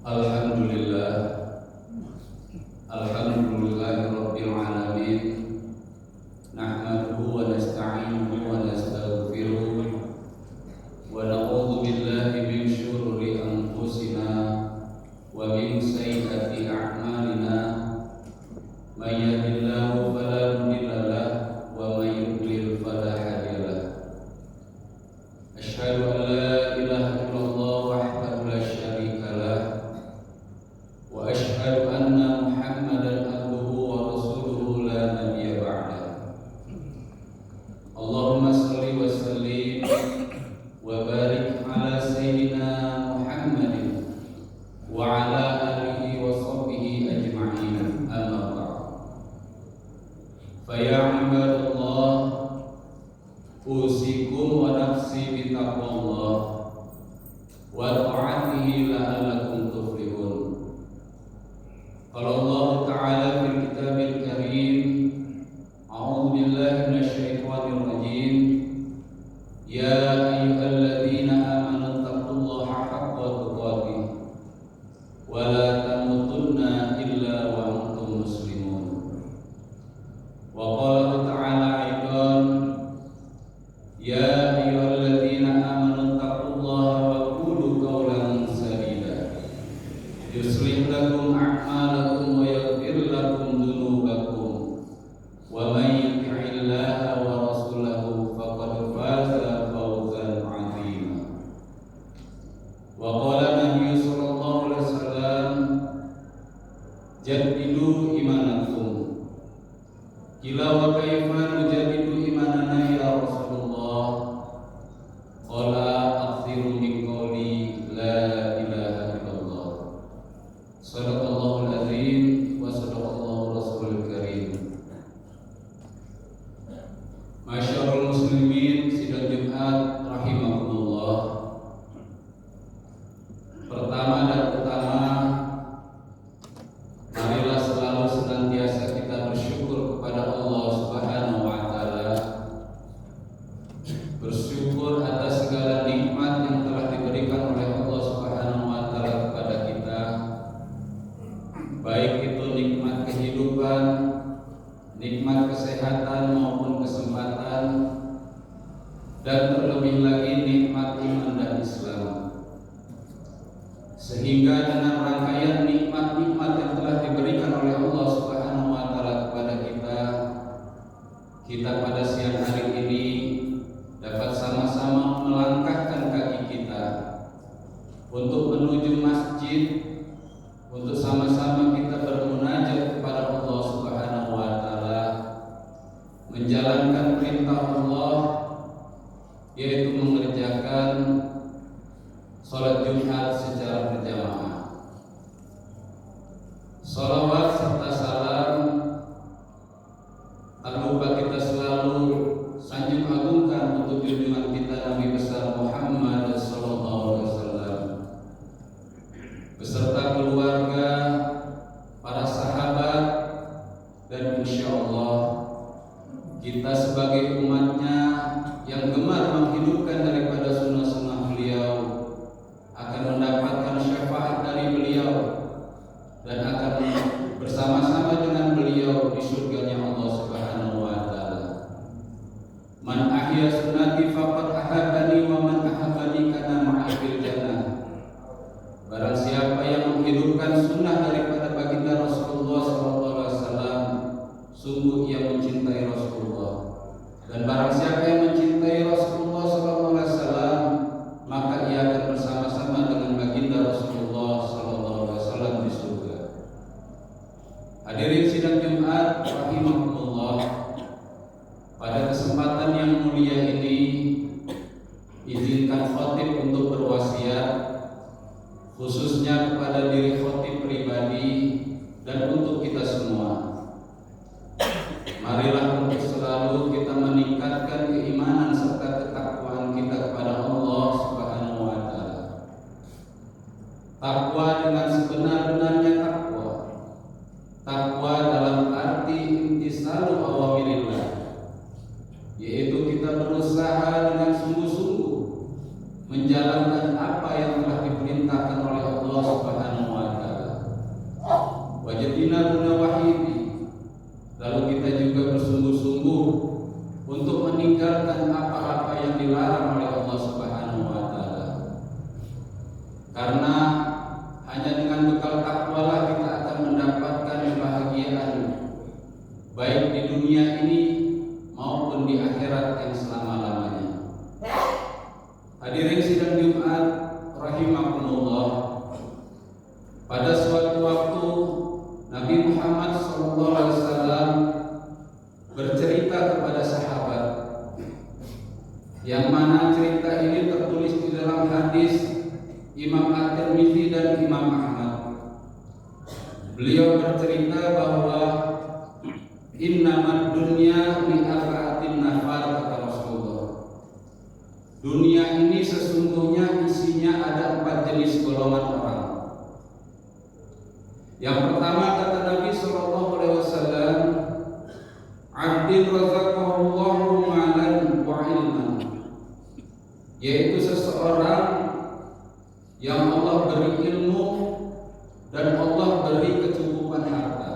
Alhamdulillah, Alhamdulillahirabbil alamin. Nahmaduhu wa nasta'inuhu wa nastaghfiruh wa na'udzu billahi min syururi anfusina wa min sayyiati a'malina. May yahdihillahu fala mudilla lahu wa may yudlil fala hadiya lahu. Asyhadu an la ilaha illallah wahdahu la syarika lahu wa asyhadu anna Muhammadan abduhu wa rasuluhu la nabiyya ba'dahu. Allahumma shalli wa sallim wa barik ala sayyidina Muhammadin wa ala alihi wa sahbihi ajma'in. Amma ba'd. Fa ya ibadallah, usikum wa nafsi bi taqwallah wa ta'atihi la'allakum tuflihun. Qala Allah Ta'ala fil kitabil karim, a'udzu billahi minasyaitonir rajim. Ya ayyuhalladzina amanu taqullaha haqqa tuqatih wa la tamutunna illa wa antum muslimun. Wa qala Ta'ala aidan, ya ayyuhalladzina amanu taqullaha wa qulu qawlan sadida yuslih lakum a'malakum wa yaghfir lakum dhunubakum wa may yuti'illaha wa rasulahu faqad faza fawzan 'azima. Wa qala Nabi sallallahu alaihi wasallam, jaddidu imanakum. Qila wa kaifa nujaddidu imanana ya Rasulullah? Qala akthiru min qawli la ilaha illallah. Shadaqallahul azim wa shadaqallahu rasulul karim. Masyarul muslimin sidang Jumat rahimahumullah. Pertama dan utama, marilah selalu senantiasa kita bersyukur kepada Allah Subhanahu wa taala. Bersyukur atas segala nikmat yang telah diberikan oleh Allah Subhanahu wa taala kepada kita, baik itu nikmat kehidupan, nikmat kesehatan maupun kesempatan, dan terlebih lagi nikmat iman dan Islam. Sehingga dengan rangkaian nikmat-nikmat yang telah diberikan oleh Allah Subhanahu wa taala kepada kita pada siang hari ini dapat sama-sama melangkahkan kaki kita untuk menuju masjid, untuk sama-sama kita bermunajat kepada Allah Subhanahu wa taala, menjalankan perintah Allah, yaitu mengerjakan salat Jumat secara berjamaah. Salawat serta salam tak lupa kita selalu sanjung agungkan untuk junjungan kita Nabi besar Muhammad sallallahu alaihi wasallam beserta keluarga, para sahabat, dan insyaallah kita sebagai umatnya yang gemar menghidupkan daripada sunnah-sunnah beliau akan mendapatkan syafaat dari beliau dan akan bersama-sama dengan beliau di surganya Allah Subhanahu wa taala. Man ahya sunnati faqad ahabbani wa man ahabbani kana ma'i fil jannah. Barang siapa yang menghidupkan sunnah daripada baginda Rasulullah sallallahu alaihi wasallam, sungguh ia mencintai Rasulullah. Dan barang siapa yang mencintai Rasulullah sallallahu alaihi wasallam, maka ia akan bersama-sama dengan baginda Rasulullah sallallahu alaihi wasallam di surga. Hadirin sidang Jumat rahimahumullah, pada kesempatan yang mulia ini izinkan khatib untuk berwasiat, khususnya kepada diri khatib pribadi dan untuk kita semua. Marilah untuk selalu kita meningkatkan keimanan serta ketakwaan kita kepada Allah Subhanahu wa taala. Takwa dengan sebenar-benarnya takwa. Takwa dalam arti intisalu awamirillah, yaitu kita berusaha dengan sungguh-sungguh menjalankan apa yang telah diperintahkan oleh Allah Subhanahu wa meninggalkan apa-apa yang dilarang oleh Allah Subhanahu wa taala. Karena hanya dengan bekal takwalah kita akan mendapatkan kebahagiaan baik di dunia ini maupun di akhirat yang selama-lamanya. Hadirin sidang Jumat rahimakumullah. Pada suatu waktu Nabi Muhammad SAW bercerita kepada sahabat, yang mana cerita ini tertulis di dalam hadis Imam At-Tirmidzi dan Imam Ahmad. Beliau bercerita bahwa innamad dunya li arba'atin nafar, kata Rasulullah. Dunia ini sesungguhnya isinya ada 4 jenis golongan orang. Yang pertama, kata Nabi SAW, abdin razaqahullahu malan wa ilman, yaitu seseorang yang Allah beri ilmu dan Allah beri kecukupan harta.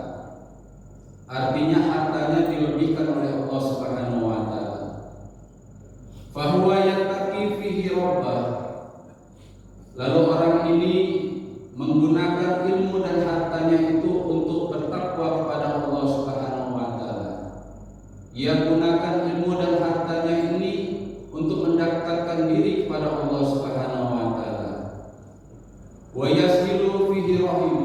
Artinya hartanya dilebihkan oleh Allah Subhanahu wa taala. Fahuwa yattaqi fihi rabbah. Lalu orang ini menggunakan ilmu dan hartanya itu untuk bertakwa kepada Allah Subhanahu wa taala. Ia gunakan ilmu dan hartanya ini untuk mendekatkan diri kepada Allah Subhanahu wa taala. Wa yasilu fihi rahim.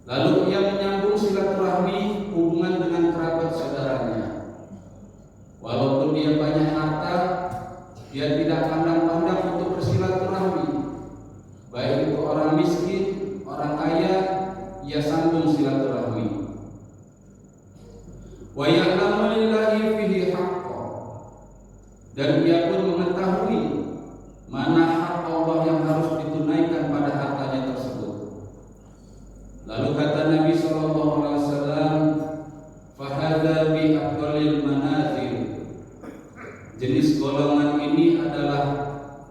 Lalu ia menyambung silaturahmi, hubungan dengan kerabat saudaranya. Walaupun dia banyak harta, dia tidak pandang-pandang untuk bersilaturahmi. Baik itu orang miskin, orang kaya, ia sambung silaturahmi. Wa ya'lamu lillahi fihi haqqo. Dan ia pun mengetahui mana hak Allah yang harus ditunaikan pada hartanya tersebut. Lalu kata Nabi SAW, fahadha bi afdalil manazil. Jenis golongan ini adalah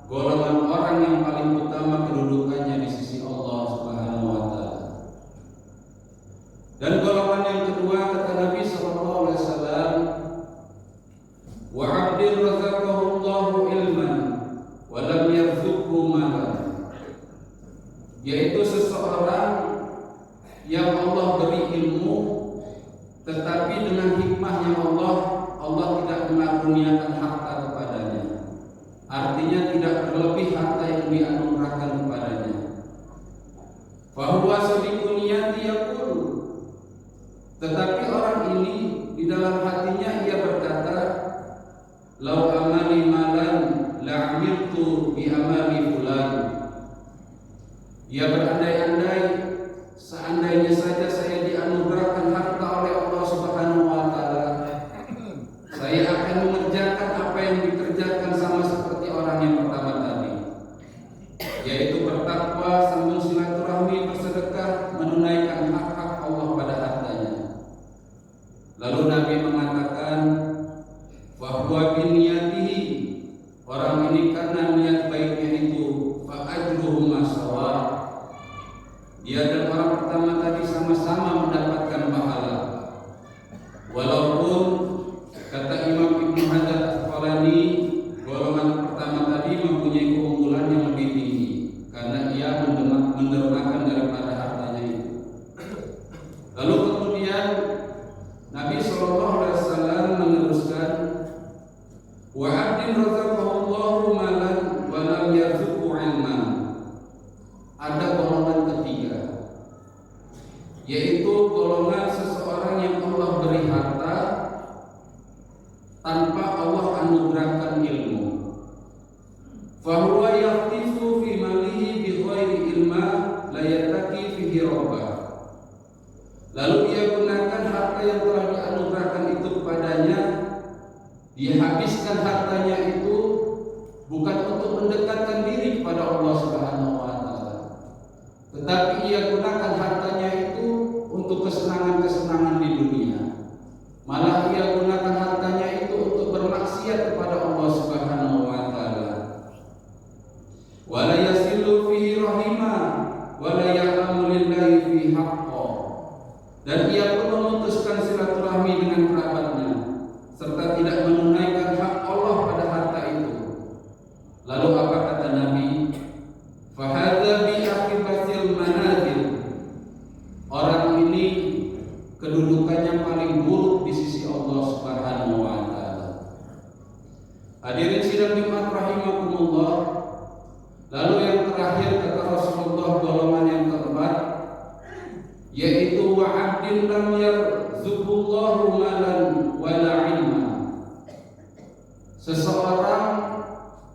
golongan orang yang paling utama kedudukannya di sisi Allah Subhanahu wa taala. Dan golongan yang kedua, kata Nabi SAW, wa 'abdin razaqahullahu ilman wa lam yarzuqhu malan, yaitu seseorang yang Allah beri ilmu, tetapi dengan hikmahnya Allah tidak mengaruniakan harta kepadanya. Artinya tidak berlebih harta yang dianugerahkan kepadanya. Fahuwa sadiqun niyati yaqul. Tetapi orang ini di dalam hatinya ia berkata, lau amali malan la'amiltu bi amali fulan. Ia berandai-andai, seandainya saja saya dianugerahkan harta oleh Allah Subhanahu wa taala, saya akan mengerjakan apa yang dikerjakan sama seperti orang yang pertama tadi, yaitu bertakwa, sambung silaturahmi, bersedekah, menunaikan hak-hak Allah pada hartanya. Lalu Nabi mengatakan, wa huwa biniyatihi, orang ini karena niat baiknya itu, fa ajruhuma sawa. Dia dan orang pertama tadi sama-sama mendapatkan pahala. Walaupun kata Imam Ibnu Hajar Al-Asqalani, golongan pertama tadi mempunyai keunggulan yang lebih tinggi karena ia mendermakan daripada hartanya itu. Lalu kemudian Nabi SAW meneruskan, wa 'abdin razaqahullahu malan wa lam yarzuqhu 'ilman. Ada golongan ketiga, yaitu golongan seseorang yang Allah beri harta tanpa Allah anugerahkan ilmu. Fahuwa yaqtifu fi malihi bi ghairi ilma la yattaqi fihi rabbah. Lalu ia gunakan harta yang telah dianugerahkan itu kepadanya, dia habiskan hartanya itu bukan untuk mendekatkan diri kepada Allah Subhanahu wa taala, tetapi ia gunakan hartanya itu untuk kesenangan-kesenangan di dunia. Malah ia gunakan hartanya itu untuk bermaksiat kepada Allah Subhanahu wa taala. Wala yasilu fihi rahima wala ya'lamu lillahi fi haqqo. Dan ia pun memutuskan silaturahmi dengan kerabatnya serta tidak menunaikan Hadirin sidang Jumat rahimakumullah. Lalu yang terakhir kata Rasulullah golongan yang keempat, yaitu wa 'abdin lam yarzuqullahu malan wala ilma. Seseorang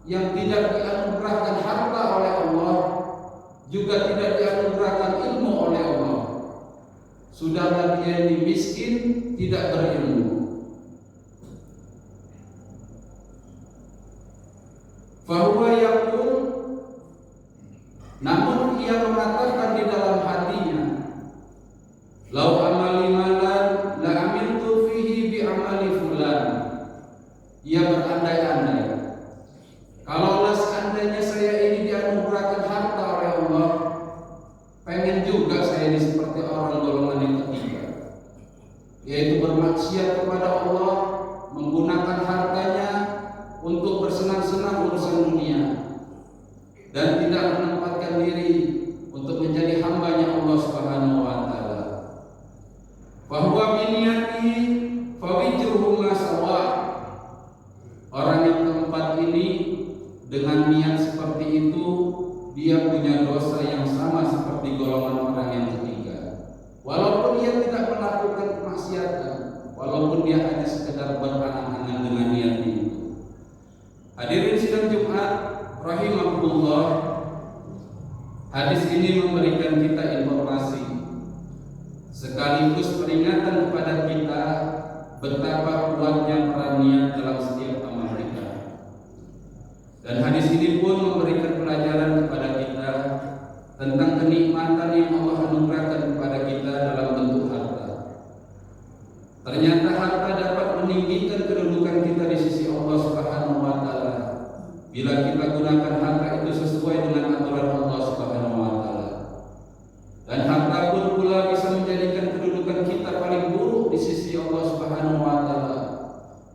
yang tidak dianugerahkan harta oleh Allah, juga tidak dianugerahkan ilmu oleh Allah. Sudahlah dia ini miskin, tidak berilmu. Fahuwa yaqul, namun ia mengatakan di dalam hatinya, lau amali malan la amiltu fihi bi amali fulan. Ia berandai-andai, kalaulah seandainya saya ini dianugerahkan harta oleh Allah, pengen juga saya ini seperti orang golongan yang ketiga, yaitu bermaksiat kepada Allah, menggunakan hartanya untuk bersenang-senang urusan dunia, dan tidak menempatkan diri untuk menjadi hambanya Allah Subhanahu wa taala. Bahwa biniyati fawajruhu ma sawa. Orang yang keempat ini dengan niat seperti itu, dia punya dosa yang sama seperti golongan orang yang ketiga. Walaupun dia tidak melakukan kemaksiatan, walaupun dia hanya sekedar berangan-angan dengan niat itu. Hadirin sidang Jumat rahimakumullah, hadis ini memberikan kita informasi sekaligus peringatan kepada kita betapa kuatnya peran niat dalam setiap amal kita. Dan hadis ini pun memberikan pelajaran kepada kita tentang kenikmatan yang Allah anugerahkan kepada kita dalam bentuk harta. Ternyata harta dapat meninggikan kedudukan kita di sisi Allah Subhanahu wa taala bila kita gunakan harta itu sesuai dengan aturan Allah Subhanahu wa taala. Dan harta pun pula bisa menjadikan kedudukan kita paling buruk di sisi Allah Subhanahu wa taala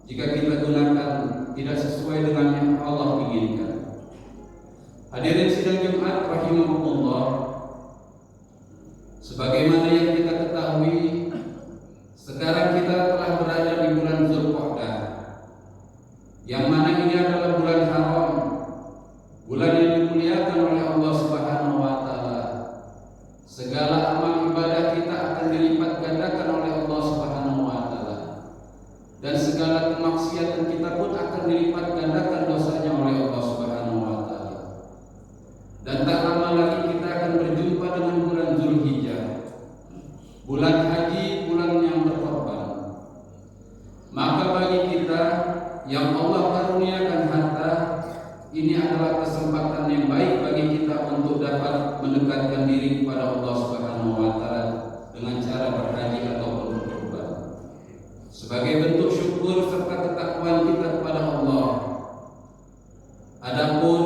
jika kita gunakan tidak sesuai dengan yang Allah inginkan. Hadirin sidang Jumat rahimakumullah, sebagaimana yang kita ketahui, sekarang kita telah berada di bulan Zulqa'dah, yang mana ini adalah bulan haram, bulan yang dimuliakan oleh Allah Subhanahu wa taala. Segala amal ibadah kita akan dilipat gandakan oleh Allah Subhanahu wa taala, dan segala kemaksiatan kita pun akan dilipat gandakan dosanya oleh Allah Subhanahu wa taala. Dan tak lama lagi kita akan berjumpa dengan bulan Zulhijjah, bulan haji, bulan yang berkorban. Maka bagi kita yang Allah karuniakan harta, ini adalah kesempatan yang baik bagi kita untuk dapat mendekatkan diri kepada Allah Subhanahu wa taala dengan cara berhaji ataupun berkorban, sebagai bentuk syukur serta ketakwaan kita kepada Allah. Adapun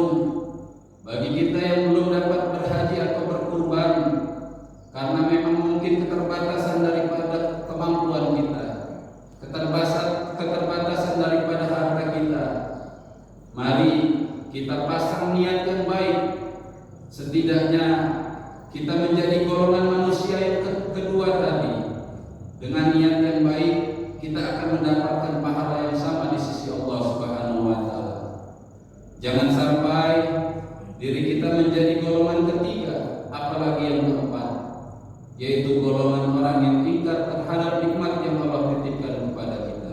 bagi kita yang belum dapat berhaji atau berkurban karena memang mungkin keterbatasan daripada kemampuan kita, keterbatasan daripada harta kita, mari kita pasang niat yang baik. Setidaknya kita menjadi golongan manusia yang kedua tadi. Dengan niat yang baik, kita akan mendapatkan pahala yang sama di sisi Allah Subhanahu wa taala. Jangan sampai diri kita menjadi golongan ketiga, apalagi yang keempat, yaitu golongan orang yang ingkar terhadap nikmat yang Allah titipkan kepada kita.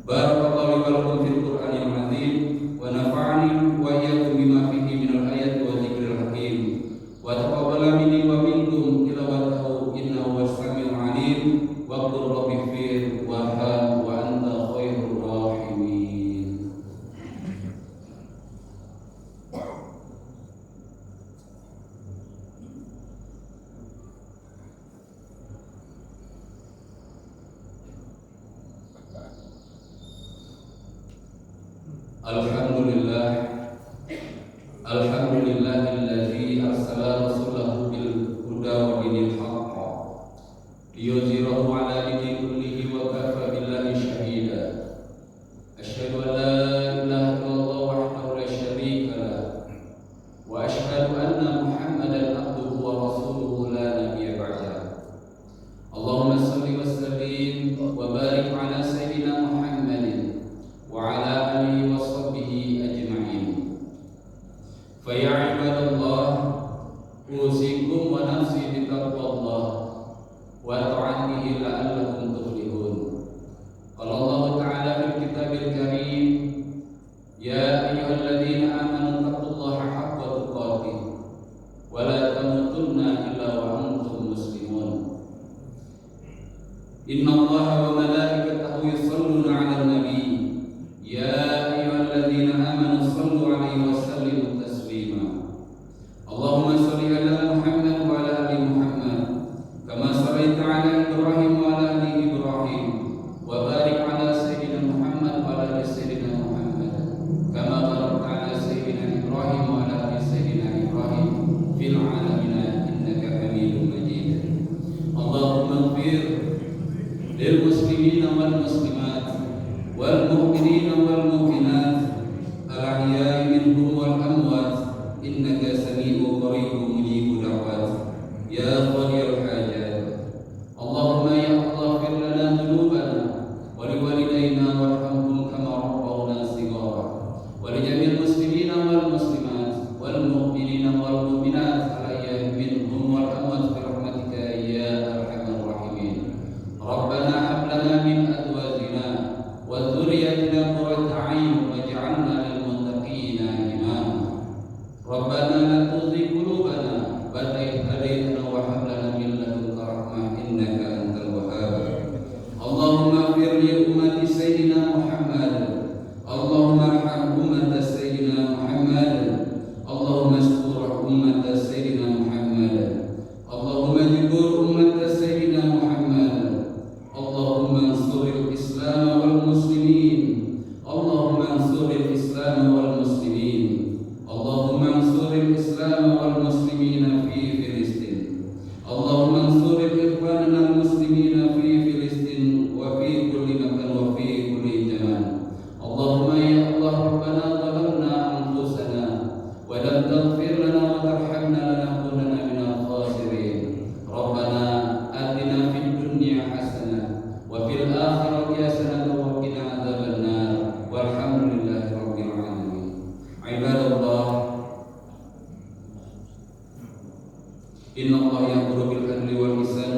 Barakallahu wa lakum fil Qur'anil azim, wa nafa'ani wa iyyakum bima fihi minal ayati wa dzikril hakim, wa taqabbala minni wa minkum tilawatahu innahu was-sami'ul 'alim, wa qul rabbighfir warham wa anta khairur rahimin. Alhamdulillahilladzi arsala rasulahu bil huda wa dinil haqq liyuzhirahu 'ala dini kullihi wa kafa billahi shahida. Asyhadu an la ilaha illallah wahdahu la syarika lah wa asyhadu anna Muhammadan abduhu wa rasuluhu la nabiyya ba'dah. Allahumma shalli wa sallim wa barik 'ala sayyidina Muhammadin wa 'ala alihi wa يا أيها الذين آمنوا اتقوا الله حق تقاته ولا تموتن إلا وأنتم مسلمون إن الله وملائكته يصلون على النبي يا أيها الذين آمنوا صلوا عليه وسلموا تسليما اللهم صل على محمد وعلى آل محمد كما صليت على إبراهيم وعلى آل إبراهيم وبارك على سيدنا محمد وعلى آل سيدنا محمد كما باركت على سيدنا إبراهيم وعلى آل سيدنا إبراهيم في العالمين إنك حميد مجيد اللهم اغفر للمسلمين والمسلمات والمؤمنين والمؤمنات الأحياء منهم والأموات إنك سميع قريب مجيب دعوات يا قاضي الحاجات اللهم يا الله اغفر لنا ذنوبنا ولوالدينا وارحمهم كما ربونا صغارا ولجميع المسلمين والمسلمات والمؤمنين والمؤمنات الأحياء منهم والأموات برحمتك يا أرحم الراحمين ربنا هب لنا من أزواجنا وذريتنا قرة أعين واجعلنا للمتقين إماما ربنا لا تزغ قلوبنا بعد إذ هديتنا وهب لنا من لدنك رحمة إنك أنت الوهاب اللهم اغفر لأمة سيدنا محمد اللهم ارحم أمة سيدنا محمد اللهم استر أمة سيدنا محمد اللهم اجبر أمة سيدنا محمد اللهم انصر الإسلام والمسلمين اللهم انصر الإسلام والمسلمين اللهم انصر الإسلام والمسلمين في فلسطين اللهم انصر إخواننا المسلمين في فلسطين وفي كل مكان وفي كل زمان اللهم يا الله ربنا ظلمنا أنفسنا ولم تغفر لنا وترحمنا لنكونن من الخاسرين ربنا آتنا في الدنيا حسنة وفي الآخرة حسنة وقنا عذاب النار والحمد لله رب العالمين عباد الله إن الله يأمر بالعدل والإحسان